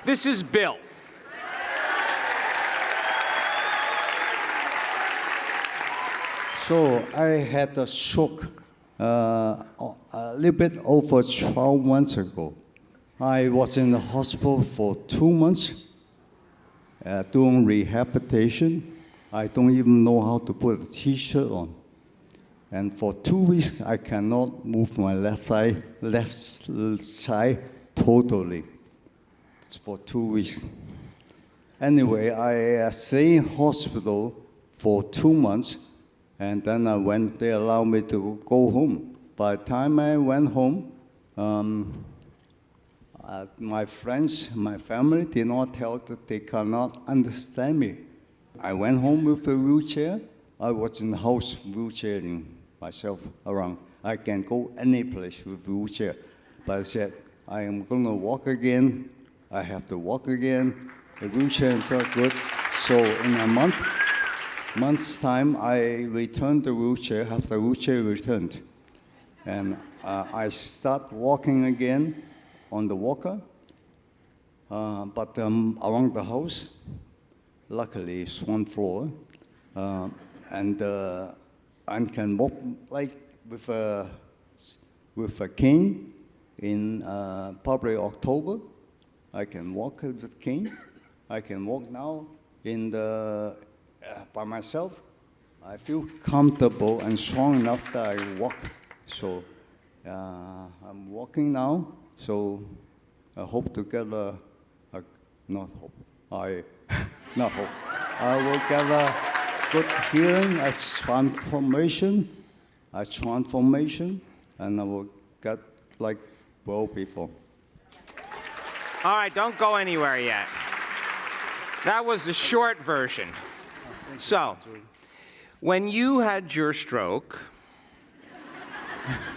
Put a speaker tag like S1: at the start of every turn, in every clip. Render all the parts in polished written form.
S1: This is Bill.
S2: So I had a stroke a little bit over 12 months ago. I was in the hospital for 2 months doing rehabilitation. I don't even know how to put a T-shirt on. And for 2 weeks, I cannot move my left side totally. It's for 2 weeks. Anyway, I stayed in hospital for 2 months, and then they allowed me to go home. By the time I went home, my friends, my family did not tell that they cannot understand me. I went home with a wheelchair. I was in the house wheelchairing myself around. I can go any place with a wheelchair. But I said, I am going to walk again. I have to walk again. The wheelchair is not good. So in a month's time, I returned the wheelchair, have the wheelchair returned. And I start walking again on the walker, but around the house. Luckily, it's one floor, and I can walk like with a cane in probably October. I can walk with cane. I can walk now by myself. I feel comfortable and strong enough that I walk. So I'm walking now. So I hope to get I will get a good healing, a transformation, and I will get like well before.
S1: All right, don't go anywhere yet. That was the short version. So, when you had your stroke,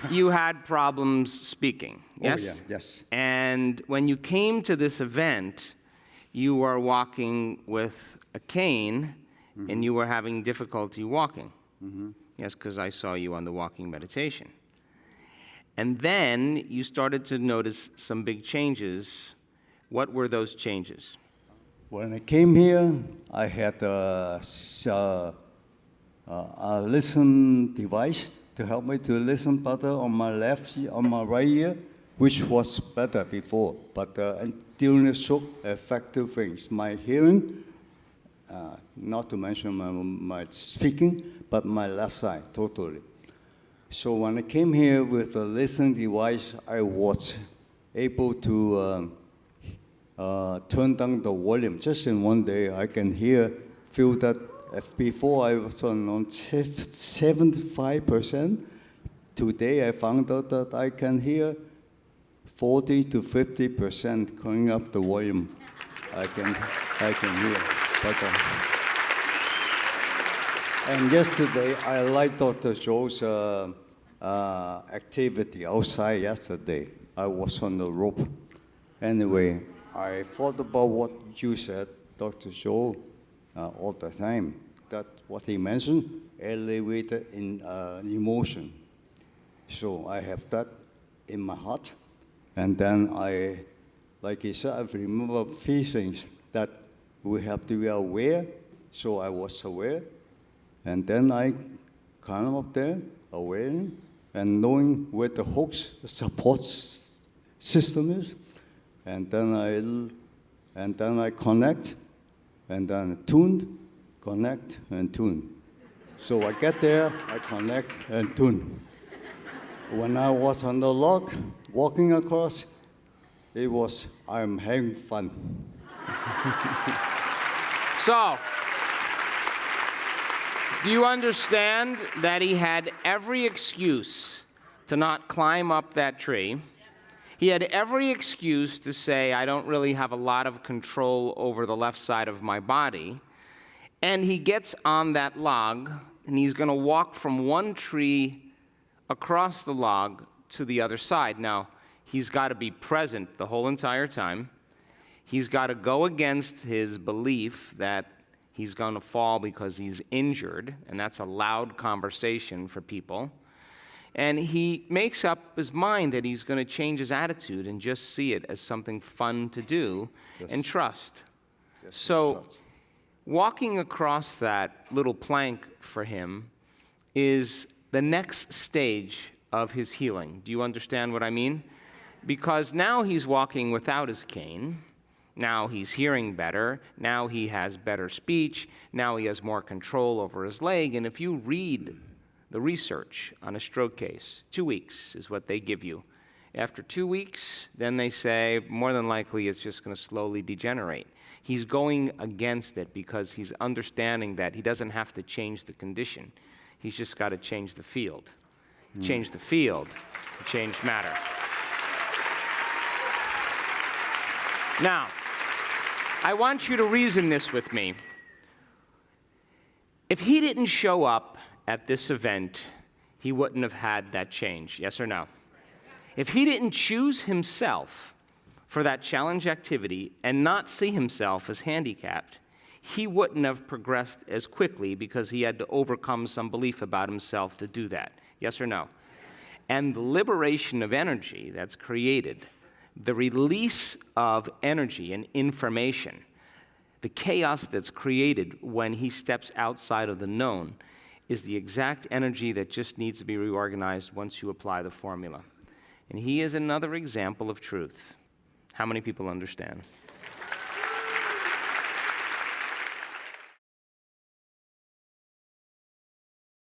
S1: you had problems speaking, yes?
S2: Oh, yeah, yes.
S1: And when you came to this event, you were walking with a cane, and you were having difficulty walking. Yes, because I saw you on the walking meditation. And then you started to notice some big changes. What were those changes?
S2: When I came here, I had a listen device to help me to listen better on my right ear, which was better before. But during the stroke, affected things. My hearing, not to mention my speaking, but my left side, totally. So when I came here with a listening device, I was able to turn down the volume. Just in one day, I can feel that before I was on 75%. Today I found out that I can hear 40 to 50% going up the volume. I can hear better. And yesterday, I liked Dr. Joe's activity outside yesterday. I was on the rope. Anyway, I thought about what you said, Dr. Joe, all the time. That's what he mentioned, elevated in emotion. So I have that in my heart. And then like he said, I remember a few things that we have to be aware. So I was aware. And then I climbed up there, aware, and knowing where the hooks, the support system is. And then I connect, and then tune, connect, and tune. So I get there, I connect, and tune. When I was on the log, walking across, I'm having fun.
S1: So, do you understand that he had every excuse to not climb up that tree? He had every excuse to say, I don't really have a lot of control over the left side of my body. And he gets on that log, and he's going to walk from one tree across the log to the other side. Now, he's got to be present the whole entire time. He's got to go against his belief that he's going to fall because he's injured, and that's a loud conversation for people. And he makes up his mind that he's going to change his attitude and just see it as something fun to do and trust. So walking across that little plank for him is the next stage of his healing. Do you understand what I mean? Because now he's walking without his cane. Now he's hearing better. Now he has better speech. Now he has more control over his leg. And if you read the research on a stroke case, 2 weeks is what they give you. After 2 weeks, then they say more than likely it's just going to slowly degenerate. He's going against it because he's understanding that he doesn't have to change the condition. He's just got to change the field. Change the field, change matter. Now, I want you to reason this with me. If he didn't show up at this event, he wouldn't have had that change, yes or no? If he didn't choose himself for that challenge activity and not see himself as handicapped, he wouldn't have progressed as quickly because he had to overcome some belief about himself to do that, yes or no? And the liberation of energy that's created, the release of energy and information, the chaos that's created when he steps outside of the known is the exact energy that just needs to be reorganized once you apply the formula. And he is another example of truth. How many people understand?